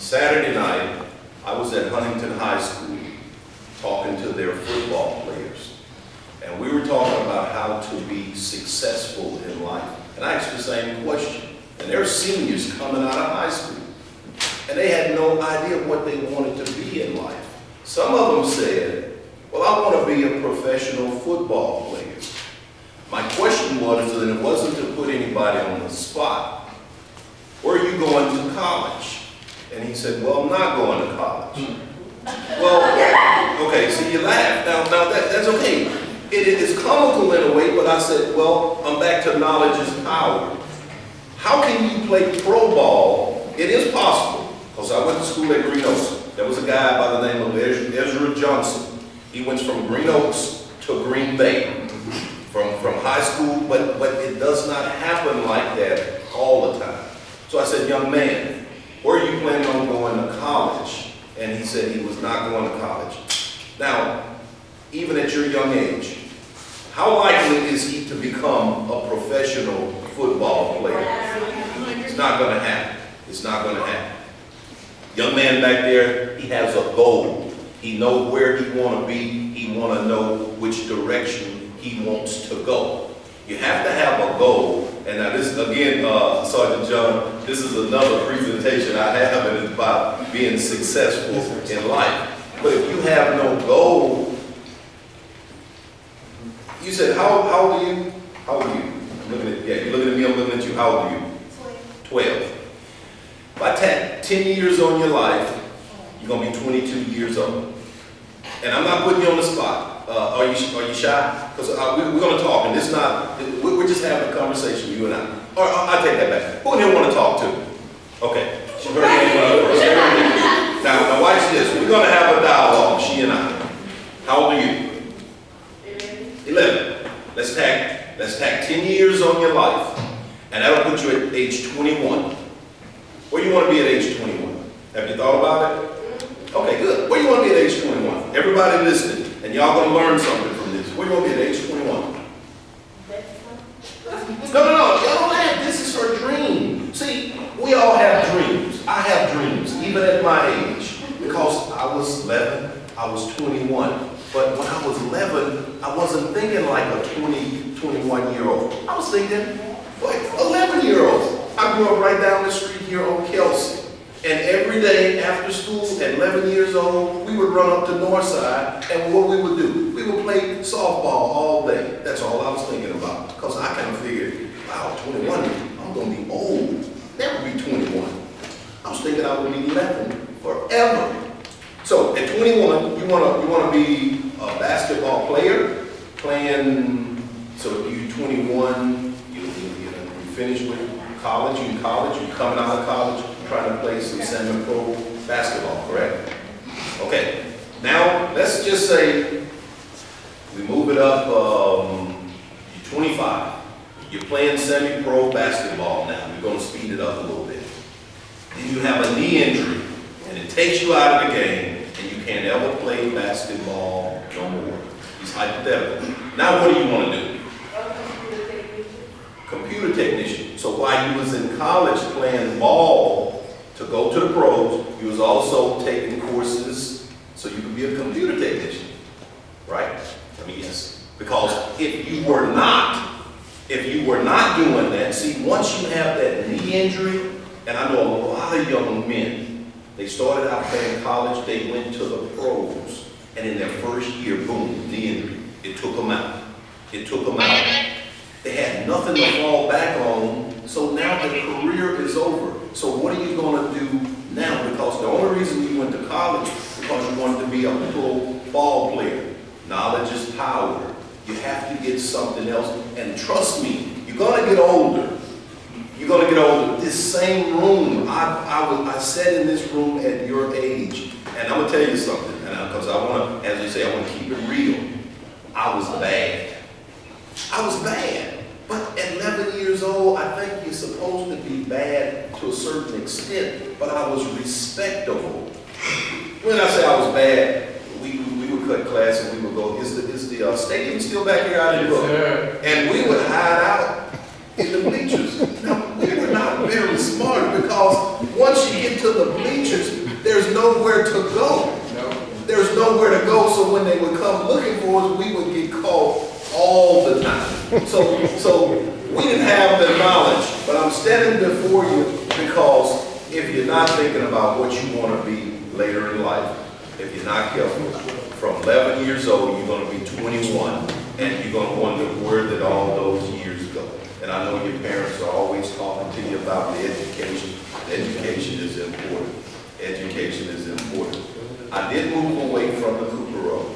Saturday night, I was at Huntington High School talking to their football players. And we were talking about how to be successful in life. And I asked the same question. And they're seniors coming out of high school. And they had no idea what they wanted to be in life. Some of them said, well, I want to be a professional football player. My question was, and it wasn't to put anybody on the spot, where are you going to college? And he said, well, I'm not going to college. Well, okay, so you laugh. Now that's okay. It is comical in a way, but I said, well, I'm back to knowledge is power. How can you play pro ball? It is possible, because I went to school at Green Oaks. There was a guy by the name of Ezra Johnson. He went from Green Oaks to Green Bay. From high school, but it does not happen like that all the time. So I said, young man, where are you planning on going to college? And he said he was not going to college. Now, even at your young age, how likely is he to become a professional football player? It's not going to happen. It's not going to happen. Young man back there, he has a goal. He knows where he want to be. He want to know which direction he wants to go. You have to have a goal. And now this, again, Sergeant John, this is another presentation I have, and it's about being successful in life. But if you have no goal, you said, how old are you? How old are you? I'm looking at, yeah, you're looking at me, I'm looking at you. How old are you? 12. By 10 years on your life, you're going to be 22 years old. And I'm not putting you on the spot. Are you shy? Because we're going to talk, and this is not, we're just having a conversation, you and I. Or I'll take that back. Who in here want to talk to? Okay. She heard first. Now watch this. We're going to have a dialogue, she and I. How old are you? 11. Let's tack 10 years on your life, and that'll put you at age 21. Where do you want to be at age 21? Have you thought about it? Okay, good. Where do you want to be at age 21? Everybody listening. And y'all gonna learn something from this. Where you gonna be at age 21? No. Y'all don't have, this is her dream. See, we all have dreams. I have dreams, even at my age. Because I was 11, I was 21. But when I was 11, I wasn't thinking like a 20, 21-year-old. I was thinking like 11-year-olds. I grew up right down the street here on Kelsey. And every day after school, at 11 years old, we would run up to Northside, and what we would do, we would play softball all day. That's all I was thinking about, because I kind of figured, wow, 21, I'm going to be old. Never be 21. I was thinking I would be 11 forever. So at 21, you want to be a basketball player, playing, so you 21, you finish with college, you coming out of college, trying to play some semi-pro basketball, correct? Okay, now let's just say we move it up, you're 25. You're playing semi-pro basketball now. We're going to speed it up a little bit. Then you have a knee injury, and it takes you out of the game, and you can't ever play basketball no more. It's hypothetical. Now what do you want to do? Computer technician. So while you was in college playing ball to go to the pros, you was also taking courses so you could be a computer technician, right? I mean, yes. Because if you were not doing that, see, once you have that knee injury, and I know a lot of young men, they started out playing college, they went to the pros, and in their first year, boom, knee injury. It took them out. They had nothing to fall back on, so now their career is over. So what are you going to do now? Because the only reason you went to college is because you wanted to be a pro ball player. Knowledge is power. You have to get something else. And trust me, you're going to get older. This same room, I sat in this room at your age. And I'm going to tell you something, because I want to, as you say, I want to keep it real. I was bad. But at 11 years old, I think you're supposed to be bad to a certain extent, but I was respectable. When I say I was bad, we would cut class and we would go, is the stadium still back here out in the road? And we would hide out in the bleachers. Now, we were not very smart because once you get to the bleachers, there's nowhere to go. There's nowhere to go, so when they would come looking for us, we would get called all the time. So we didn't have the knowledge, but I'm standing before you because if you're not thinking about what you want to be later in life, if you're not careful, from 11 years old, you're going to be 21, and you're going to wonder where did all those years go. And I know your parents are always talking to you about the education. Education is important. Education is important. I did move away from the Cooper Road,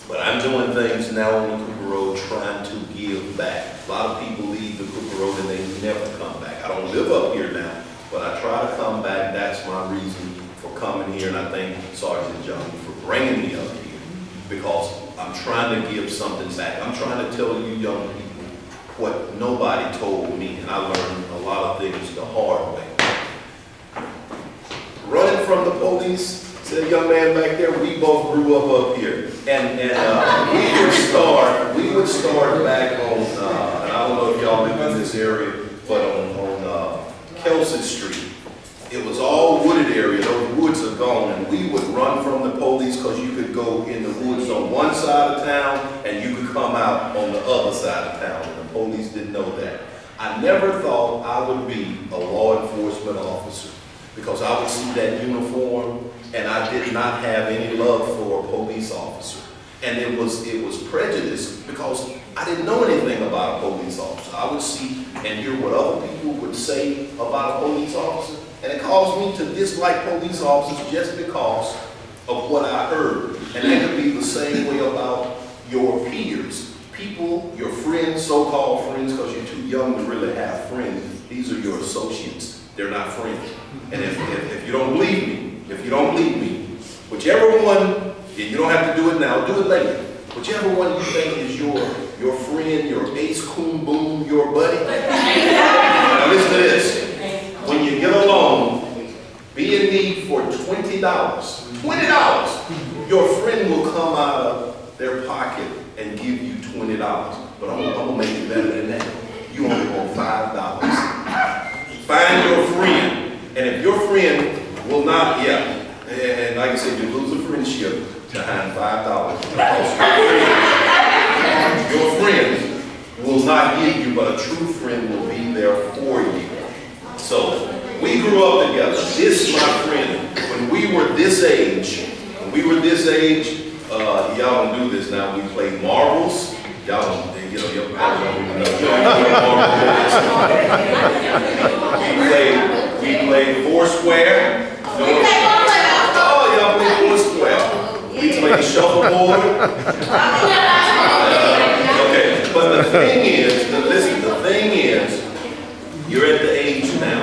but I'm doing things now on the Cooper Road trying to give back. A lot of people leave the Cooper Road and they never come back. I don't live up here now, but I try to come back. That's my reason for coming here, and I thank Sergeant John for bringing me up here because I'm trying to give something back. I'm trying to tell you young people what nobody told me, and I learned a lot of things the hard way. Running from the police, said a young man back there, we both grew up here. And we would start back on, and I don't know if y'all live in this area, but on Kelsey Street. It was all wooded area, those woods are gone, and we would run from the police because you could go in the woods on one side of town and you could come out on the other side of town, and the police didn't know that. I never thought I would be a law enforcement officer because I would see that uniform and I did not have any love for a police officer. And it was prejudice because I didn't know anything about a police officer. I would see and hear what other people would say about a police officer, and it caused me to dislike police officers just because of what I heard. And that could be the same way about your peers, people, your friends, so-called friends, because you're too young to really have friends. These are your associates. They're not friends. And if you don't believe me, whichever one, you don't have to do it now, do it later. Whichever one you think is your friend, your ace, coon, boom, your buddy. Now listen to this. When you get a loan, be in need for $20. $20. Your friend will come out of their pocket and give you $20. But I'm gonna make it better than that. You only want $5. Find your friend. And if your friend will not, and like I said, you lose a friendship behind $5. Your friend will not give you, but a true friend will be there for you. So we grew up together. This, my friend, when we were this age, y'all don't do this now. We played marbles. Y'all don't, you probably don't even know. We played Foursquare. Oh, y'all played Foursquare. We played shuffleboard. Okay, but the thing is, you're at the age now.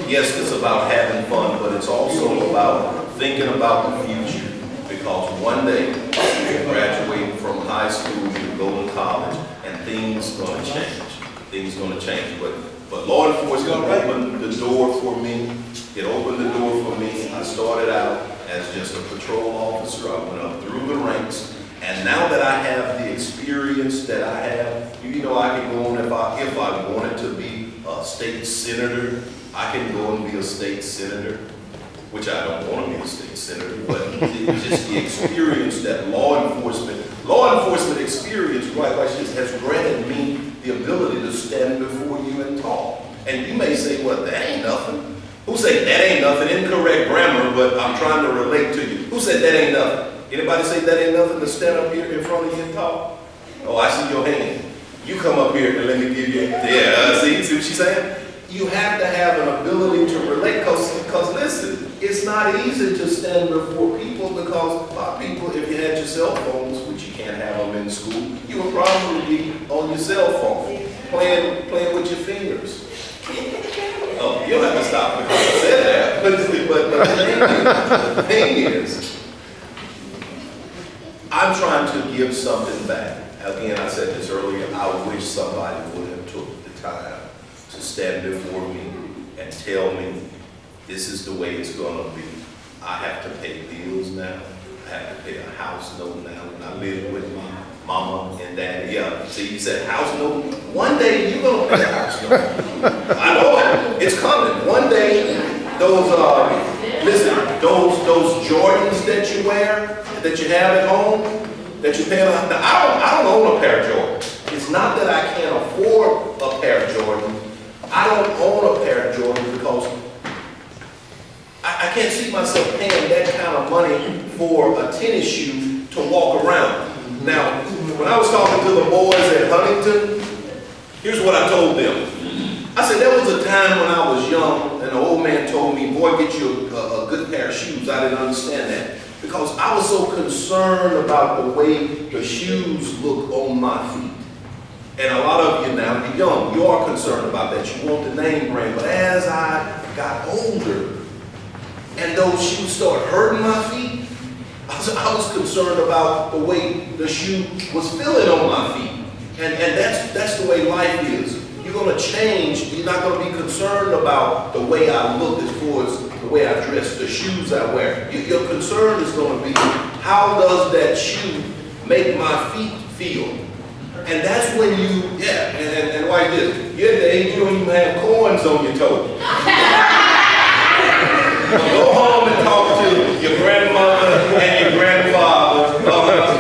Yes, it's about having fun, but it's also about thinking about the future. Because one day, you're graduating from high school, you go to college, and things are going to change. Things are going to change. But law enforcement opened the door for me. It opened the door for me. I started out as just a patrol officer. I went up through the ranks. And now that I have the experience that I have, I can go on if I wanted to be a state senator, I can go and be a state senator, which I don't want to be a state senator, but it's just the experience that law enforcement experience, right, has granted me the ability to stand before you and talk. And you may say, well, that ain't nothing. Who said that ain't nothing? Incorrect grammar, but I'm trying to relate to you. Who said that ain't nothing? Anybody say that ain't nothing to stand up here in front of you and talk? Oh, I see your hand. You come up here and let me give you, see what she's saying? You have to have an ability to relate, because listen, it's not easy to stand before people because a lot of people, if you had your cell phones, which you can't have them in school, you would probably be on your cell phone, playing with your fingers. Oh, you don't have to stop because I said that, but the thing is, I'm trying to give something back. Again, I said this earlier, I wish somebody would have took the time to stand before me and tell me this is the way it's gonna be. I have to pay bills now. I have to pay a house note now. And I live with my mama and daddy. Yeah, see, you said house note. One day you're gonna pay a house note. I know it. It's coming. One day listen, those Jordans that you wear, that you have at home, that you pay on. Now, I don't own a pair of Jordans. It's not that I can't afford a pair of Jordans. I don't own a pair of Jordans because I can't see myself paying that kind of money for a tennis shoe to walk around. Now, when I was talking to the boys at Huntington, here's what I told them. I said, there was a time when I was young and an old man told me, boy, get you a good pair of shoes. I didn't understand that because I was so concerned about the way the shoes look on my feet. And a lot of you now, you're young, you are concerned about that. You want the name brand. But as I got older and those shoes started hurting my feet, I was concerned about the way the shoe was feeling on my feet. And that's the way life is. You're going to change. You're not going to be concerned about the way I look as far as the way I dress, the shoes I wear. Your concern is going to be, how does that shoe make my feet feel? And that's when you, and like this, you're at the age you don't even have corns on your toes. Go home and talk to your grandmother and your grandfather.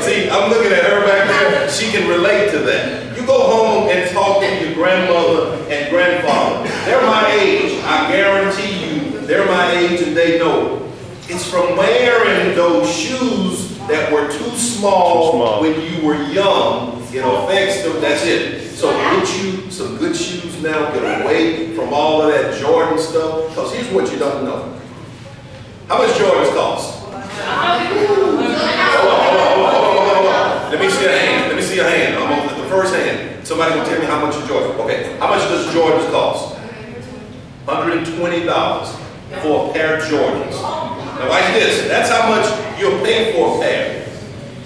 See, I'm looking at her back there. She can relate to that. You go home and talk to your grandmother and grandfather. They're my age. I guarantee you, they're my age and they know. It's from wearing those shoes that were too small when you were young. It affects them. That's it. So get you some good shoes now. Get away from all of that Jordan stuff. Because here's what you don't know. How much Jordans cost? Hold on. Let me see a hand. Let me see a hand. I'm on the first hand. Somebody will tell me how much a Jordan. Okay. How much does Jordans cost? $120 for a pair of Jordans. Now like this. That's how much you'll pay for a pair.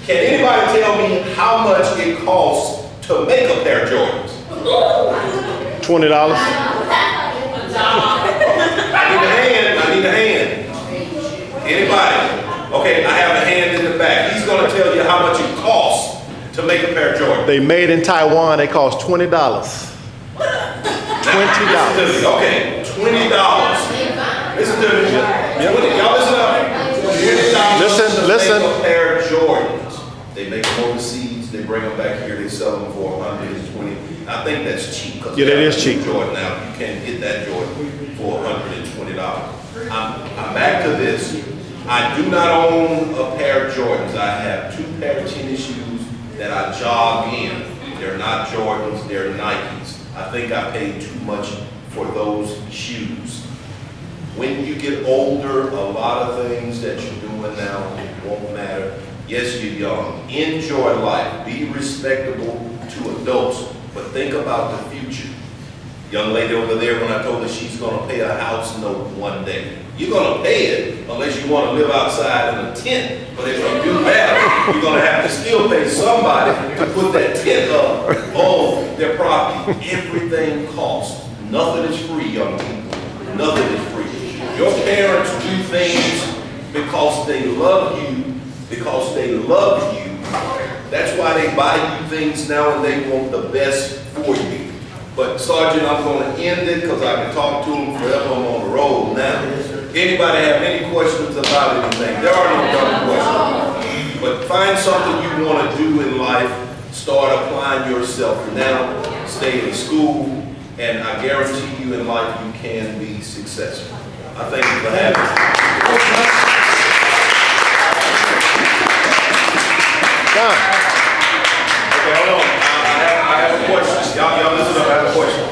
Can anybody tell me how much it costs to make a pair of Jordans? $20. I need a hand. Anybody? Okay, I have a hand in the back. He's going to tell you how much it costs to make a pair of Jordans. They made in Taiwan. They cost $20. $20. Okay, $20. Listen to me. Y'all listen up. $20 Listen. Make a pair of Jordans. They make them overseas. They bring them back here. They sell them for $120. I think that's cheap. Yeah, that is cheap. Jordan now, you can't get that Jordan for $120. I'm back to this. I do not own a pair of Jordans. I have two pair of tennis shoes that I jog in. They're not Jordans, they're Nikes. I think I paid too much for those shoes. When you get older, a lot of things that you're doing now won't matter. Yes, you're young. Enjoy life. Be respectable to adults, but think about the future. Young lady over there, when I told her she's going to pay a house note one day. You're going to pay it unless you want to live outside in a tent. But if you do that, you're going to have to still pay somebody to put that tent up on their property. Everything costs. Nothing is free, young people. Nothing is free. Your parents do things because they love you, because they love you. That's why they buy you things now and they want the best for you. But Sergeant, I'm going to end it because I can talk to them forever. I'm on the road now. Anybody have any questions about anything? There are no dumb questions. But find something you want to do in life. Start applying yourself now. Stay in school. And I guarantee you in life you can be successful. I thank you for having me. Okay, hold on. I have a question. Y'all listen up. I have a question.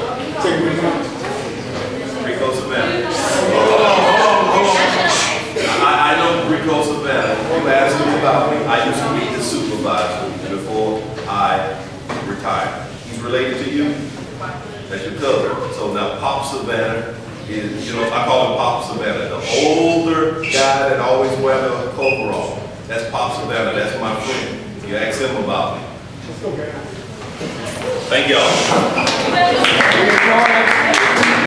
Rico Savannah. Hold on. I know Rico Savannah. You asked him about me. I used to be his supervisor before I retired. He's related to you? That's your cousin. So now Pop Savannah is, I call him Pop Savannah. The older guy that always wears a overall. That's Pop Savannah. That's my friend. You ask him about me. Thank y'all.